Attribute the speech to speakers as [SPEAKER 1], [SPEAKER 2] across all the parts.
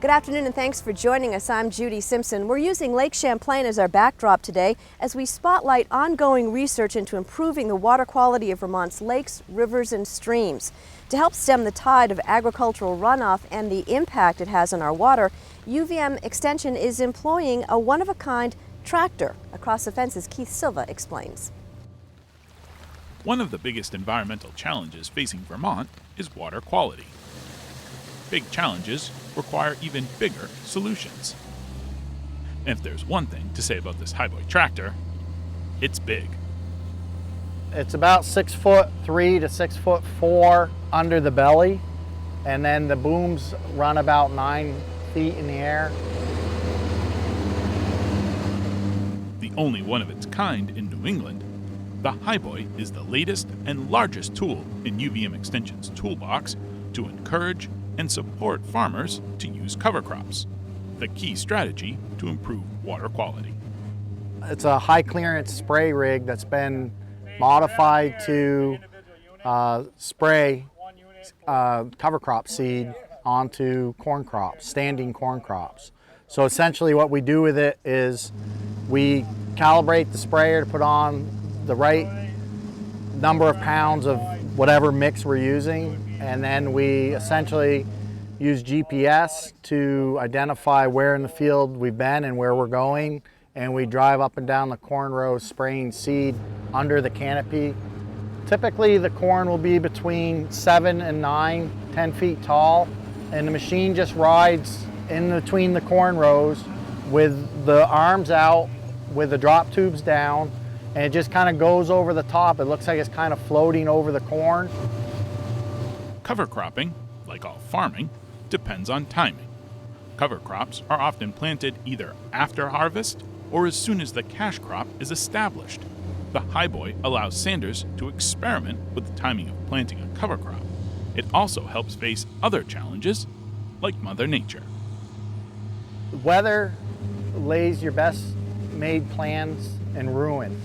[SPEAKER 1] Good afternoon and thanks for joining us. I'm Judy Simpson. We're using Lake Champlain as our backdrop today as we spotlight ongoing research into improving the water quality of Vermont's lakes, rivers, and streams. To help stem the tide of agricultural runoff and the impact it has on our water, UVM Extension is employing a one-of-a-kind tractor. Across the fences, Keith Silva explains.
[SPEAKER 2] One of the biggest environmental challenges facing Vermont is water quality. Big challenges require even bigger solutions. And if there's one thing to say about this highboy tractor, it's big.
[SPEAKER 3] It's about 6'3" to 6'4" under the belly, and then the booms run about 9 feet in the air.
[SPEAKER 2] The only one of its kind in New England, the highboy is the latest and largest tool in UVM Extension's toolbox to encourage and support farmers to use cover crops, the key strategy to improve water quality.
[SPEAKER 3] It's a high clearance spray rig that's been modified to spray cover crop seed onto corn crops, standing corn crops. So essentially what we do with it is we calibrate the sprayer to put on the right number of pounds of whatever mix we're using, and then we essentially use GPS to identify where in the field we've been and where we're going, and we drive up and down the corn rows spraying seed under the canopy. Typically the corn will be between 7 and 9, 10 feet tall, and the machine just rides in between the corn rows with the arms out, with the drop tubes down, and it just kind of goes over the top. It looks like it's kind of floating over the corn.
[SPEAKER 2] Cover cropping, like all farming, depends on timing. Cover crops are often planted either after harvest or as soon as the cash crop is established. The highboy allows sanders to experiment with the timing of planting a cover crop. It also helps face other challenges, like Mother Nature.
[SPEAKER 3] Weather lays your best made plans in ruin.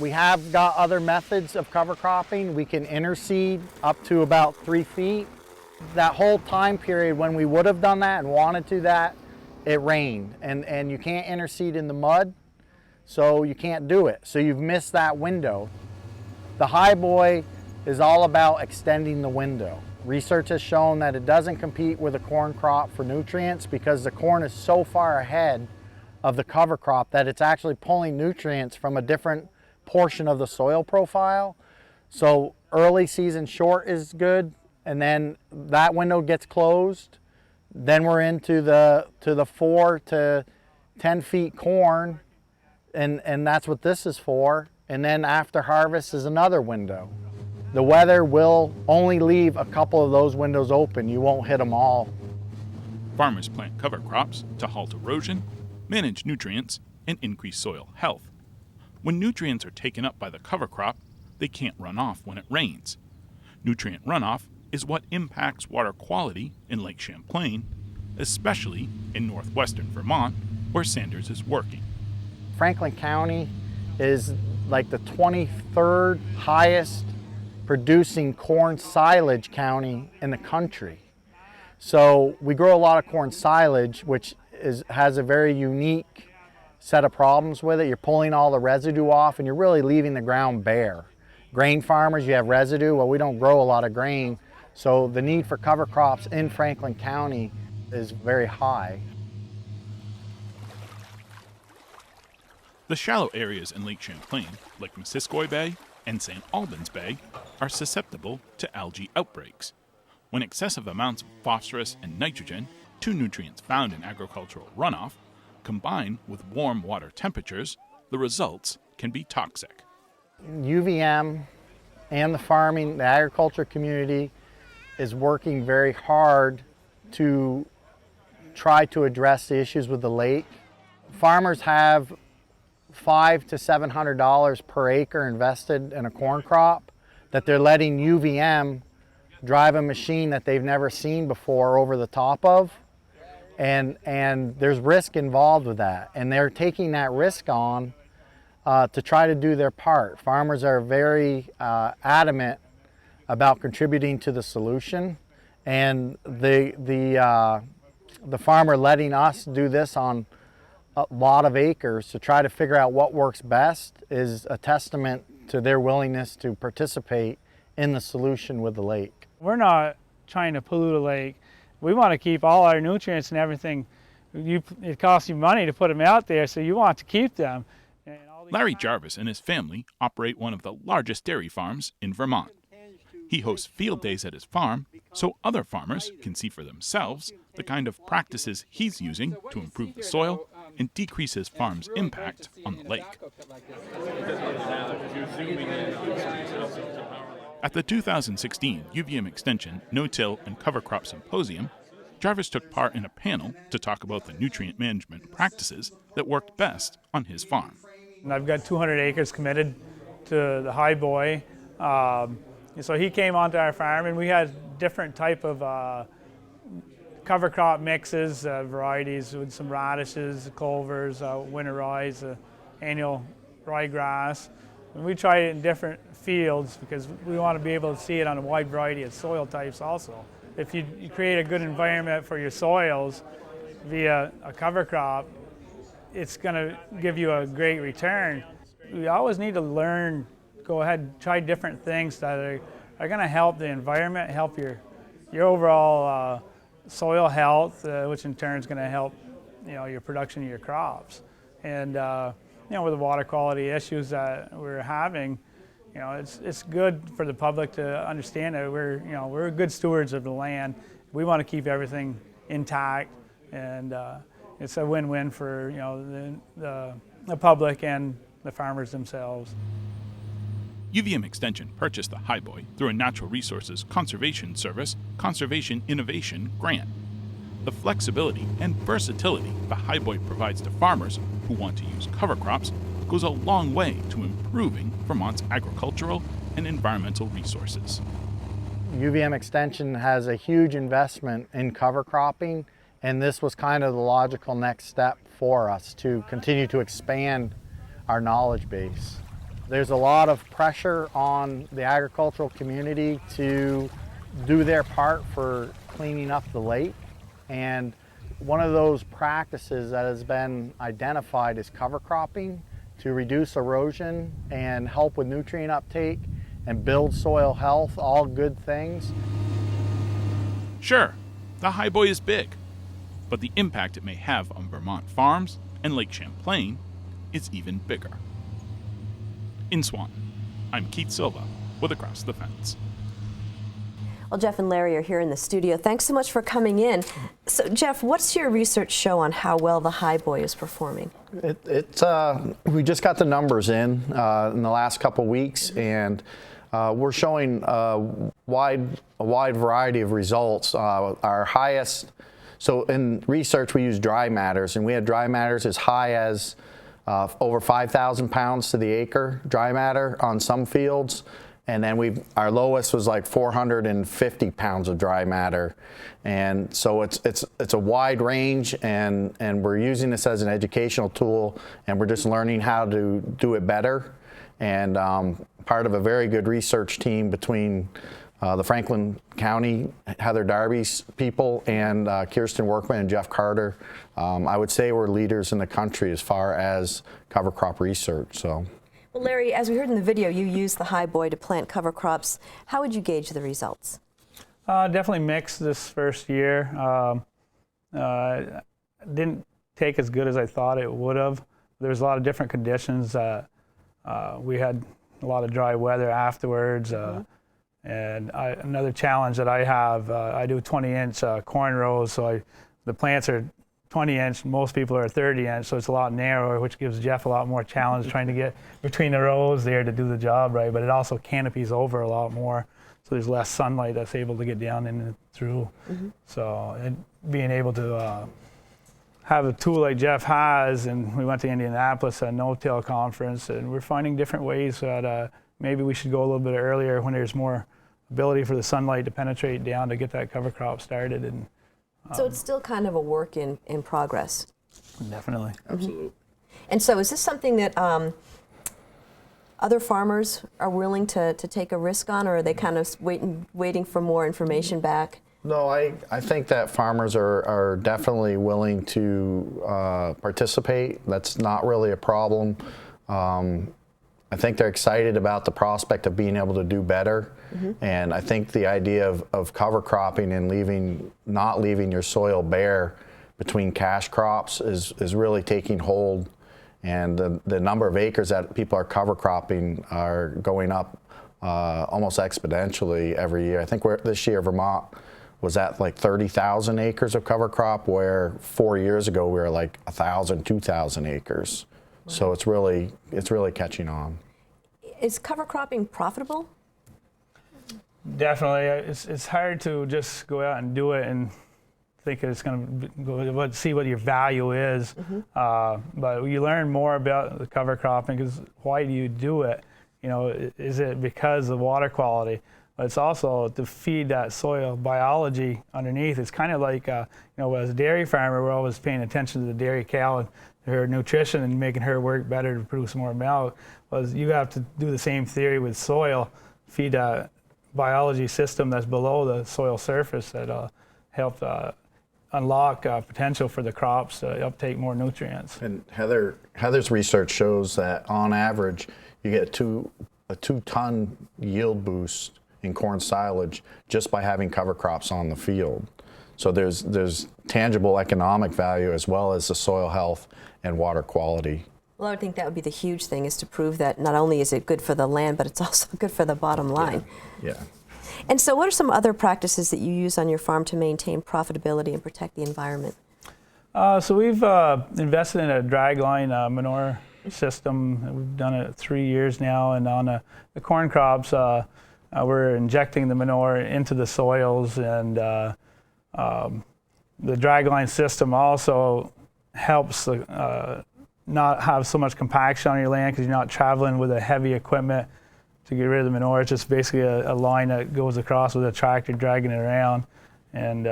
[SPEAKER 3] We have got other methods of cover cropping. We can interseed up to about 3 feet. That whole time period when we would have done that and wanted to do that, it rained, and you can't interseed in the mud, so you can't do it. So you've missed that window. The highboy is all about extending the window. Research has shown that it doesn't compete with a corn crop for nutrients because the corn is so far ahead of the cover crop that it's actually pulling nutrients from a different portion of the soil profile. So early season short is good, and then that window gets closed. Then we're into the 4 to 10 feet corn, and that's what this is for. And then after harvest is another window. The weather will only leave a couple of those windows open. You won't hit them all.
[SPEAKER 2] Farmers plant cover crops to halt erosion, manage nutrients, and increase soil health. When nutrients are taken up by the cover crop, they can't run off when it rains. Nutrient runoff is what impacts water quality in Lake Champlain, especially in northwestern Vermont, where Sanders is working.
[SPEAKER 3] Franklin County is like the 23rd highest producing corn silage county in the country. So we grow a lot of corn silage, which has a very unique set of problems with it. You're pulling all the residue off and you're really leaving the ground bare. Grain farmers, you have residue. Well, we don't grow a lot of grain, so the need for cover crops in Franklin County is very high.
[SPEAKER 2] The shallow areas in Lake Champlain, like Missisquoi Bay and St. Albans Bay, are susceptible to algae outbreaks. When excessive amounts of phosphorus and nitrogen, two nutrients found in agricultural runoff, combine with warm water temperatures, the results can be toxic.
[SPEAKER 3] UVM and the agriculture community is working very hard to try to address the issues with the lake. Farmers have $500 to $700 per acre invested in a corn crop, that they're letting UVM drive a machine that they've never seen before over the top of. And there's risk involved with that. And they're taking that risk on to try to do their part. Farmers are very adamant about contributing to the solution. And the farmer letting us do this on a lot of acres to try to figure out what works best is a testament to their willingness to participate in the solution with the lake.
[SPEAKER 4] We're not trying to pollute a lake. We want to keep all our nutrients and everything. It costs you money to put them out there, so you want to keep them.
[SPEAKER 2] Larry Jarvis and his family operate one of the largest dairy farms in Vermont. He hosts field days at his farm so other farmers can see for themselves the kind of practices he's using to improve the soil and decrease his farm's impact on the lake. At the 2016 UVM Extension No-Till and Cover Crop Symposium, Jarvis took part in a panel to talk about the nutrient management practices that worked best on his farm.
[SPEAKER 4] And I've got 200 acres committed to the high boy. So he came onto our farm and we had different type of cover crop mixes, varieties with some radishes, clovers, winter rye, annual ryegrass. And we tried it in different fields because we want to be able to see it on a wide variety of soil types also. If you create a good environment for your soils via a cover crop, it's going to give you a great return. We always need to learn, go ahead, try different things that are going to help the environment, help your overall soil health, which in turn is going to help your production of your crops. And with the water quality issues that we're having, it's good for the public to understand that we're good stewards of the land. We want to keep everything intact, and it's a win-win for the public and the farmers themselves.
[SPEAKER 2] UVM Extension purchased the Highboy through a Natural Resources Conservation Service Conservation Innovation Grant. The flexibility and versatility the Highboy provides to farmers who want to use cover crops goes a long way to improving Vermont's agricultural and environmental resources.
[SPEAKER 3] UVM Extension has a huge investment in cover cropping, and this was kind of the logical next step for us to continue to expand our knowledge base. There's a lot of pressure on the agricultural community to do their part for cleaning up the lake, and one of those practices that has been identified is cover cropping to reduce erosion and help with nutrient uptake and build soil health, all good things.
[SPEAKER 2] Sure, the Highboy is big, but the impact it may have on Vermont farms and Lake Champlain is even bigger. In Swanton, I'm Keith Silva with Across the Fence.
[SPEAKER 1] Well, Jeff and Larry are here in the studio. Thanks so much for coming in. So, Jeff, what's your research show on how well the Highboy is performing?
[SPEAKER 5] We just got the numbers in the last couple weeks, and we're showing a wide variety of results. Our highest, so in research we use dry matters, and we had dry matters as high as over 5,000 pounds to the acre dry matter on some fields. And then our lowest was like 450 pounds of dry matter. And so it's a wide range, and we're using this as an educational tool, and we're just learning how to do it better. And part of a very good research team between the Franklin County, Heather Darby's people, and Kirsten Workman and Jeff Carter. I would say we're leaders in the country as far as cover crop research. So.
[SPEAKER 1] Well, Larry, as we heard in the video, you used the Highboy to plant cover crops. How would you gauge the results?
[SPEAKER 4] Definitely mixed this first year. Didn't take as good as I thought it would have. There's a lot of different conditions. We had a lot of dry weather afterwards. And another challenge that I have, I do 20-inch corn rows, so the plants are 20-inch, most people are 30-inch, so it's a lot narrower, which gives Jeff a lot more challenge trying to get between the rows there to do the job right, but it also canopies over a lot more, so there's less sunlight that's able to get down in and through. So being able to have a tool like Jeff has, and we went to Indianapolis at a no-till conference, and we're finding different ways that maybe we should go a little bit earlier when there's more ability for the sunlight to penetrate down to get that cover crop started. And
[SPEAKER 1] so it's still kind of a work in progress.
[SPEAKER 4] definitely.
[SPEAKER 5] Absolutely.
[SPEAKER 1] And so is this something that other farmers are willing to take a risk on, or are they kind of waiting for more information back?
[SPEAKER 5] No, I think that farmers are definitely willing to participate. That's not really a problem. I think they're excited about the prospect of being able to do better. And I think the idea of cover cropping and not leaving your soil bare between cash crops is really taking hold. And the number of acres that people are cover cropping are going up almost exponentially every year. I think this year Vermont was at like 30,000 acres of cover crop, where 4 years ago we were like 1,000, 2,000 acres. Wow. So it's really catching on.
[SPEAKER 1] Is cover cropping profitable?
[SPEAKER 4] Definitely. It's hard to just go out and do it and think it's going to go, see what your value is. But you learn more about the cover cropping, because why do you do it? You know, is it because of water quality? But it's also to feed that soil biology underneath. It's kind of like, you know, as a dairy farmer, we're always paying attention to the dairy cow and her nutrition and making her work better to produce more milk. Well, you have to do the same theory with soil, feed that biology system that's below the soil surface that help unlock potential for the crops to uptake more nutrients.
[SPEAKER 5] And Heather's research shows that on average, you get a 2-ton yield boost in corn silage just by having cover crops on the field. So there's tangible economic value as well as the soil health and water quality.
[SPEAKER 1] Well, I would think that would be the huge thing, is to prove that not only is it good for the land, but it's also good for the bottom line.
[SPEAKER 5] Yeah.
[SPEAKER 1] And so what are some other practices that you use on your farm to maintain profitability and protect the environment?
[SPEAKER 4] So we've invested in a dragline manure system. We've done it 3 years now, and on the corn crops, we're injecting the manure into the soils, and the dragline system also helps not have so much compaction on your land, because you're not traveling with a heavy equipment to get rid of the manure. It's just basically a line that goes across with a tractor dragging it around. And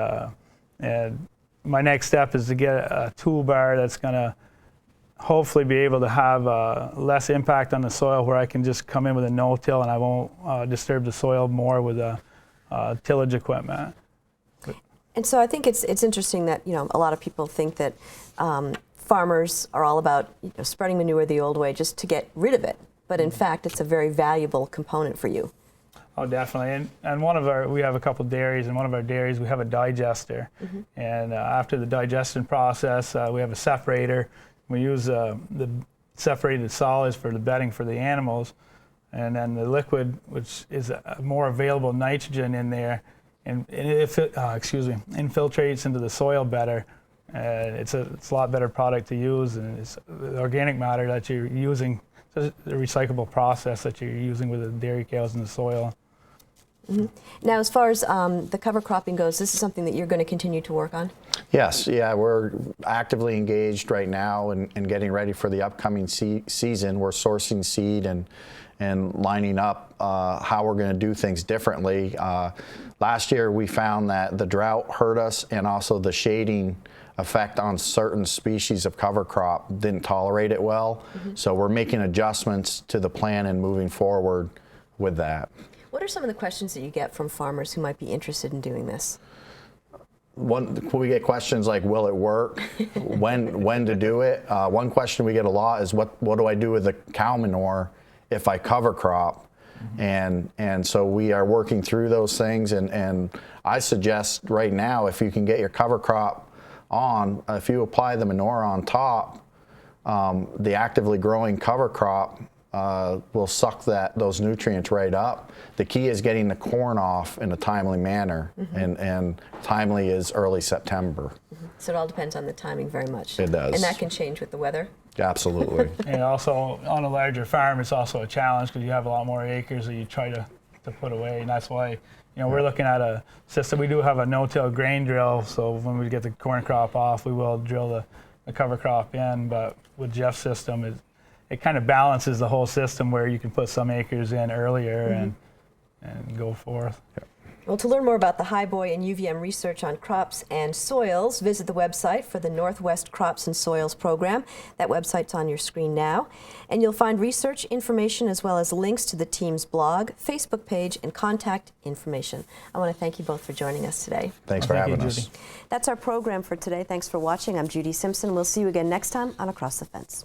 [SPEAKER 4] my next step is to get a toolbar that's going to hopefully be able to have less impact on the soil, where I can just come in with a no-till and I won't disturb the soil more with tillage equipment.
[SPEAKER 1] And so I think it's interesting that, you know, a lot of people think that farmers are all about, you know, spreading manure the old way just to get rid of it. But in fact, it's a very valuable component for you.
[SPEAKER 4] Oh, definitely. And we have a couple dairies, and one of our dairies we have a digester. And after the digestion process, we have a separator. We use the separated solids for the bedding for the animals, and then the liquid, which is a more available nitrogen in there, and if it infiltrates into the soil better. It's a lot better product to use, and it's the organic matter that you're using. The recyclable process that you're using with the dairy cows in the soil.
[SPEAKER 1] Now, as far as the cover cropping goes, this is something that you're going to continue to work on?
[SPEAKER 5] Yes, yeah, we're actively engaged right now in getting ready for the upcoming season. We're sourcing seed and lining up how we're going to do things differently. Last year we found that the drought hurt us, and also the shading effect on certain species of cover crop didn't tolerate it well. So we're making adjustments to the plan and moving forward with that.
[SPEAKER 1] What are some of the questions that you get from farmers who might be interested in doing this?
[SPEAKER 5] We get questions like, will it work? when to do it? One question we get a lot is, what do I do with the cow manure if I cover crop? And so we are working through those things, and I suggest right now, if you can get your cover crop on, if you apply the manure on top, the actively growing cover crop will suck those nutrients right up. The key is getting the corn off in a timely manner, and timely is early September.
[SPEAKER 1] So it all depends on the timing very much.
[SPEAKER 5] It does.
[SPEAKER 1] And that can change with the weather?
[SPEAKER 5] Absolutely.
[SPEAKER 4] And also on a larger farm, it's also a challenge, because you have a lot more acres that you try to put away, and that's why, you know, we're looking at a system. We do have a no-till grain drill, so when we get the corn crop off, we will drill a cover crop in, but with Jeff's system, it kind of balances the whole system where you can put some acres in earlier and go forth.
[SPEAKER 1] Well, to learn more about the Highboy and UVM research on crops and soils, visit the website for the Northwest Crops and Soils program. That website's on your screen now. And you'll find research information as well as links to the team's blog, Facebook page, and contact information. I want to thank you both for joining us today.
[SPEAKER 5] Thanks for having us.
[SPEAKER 1] That's our program for today. Thanks for watching. I'm Judy Simpson. We'll see you again next time on Across the Fence.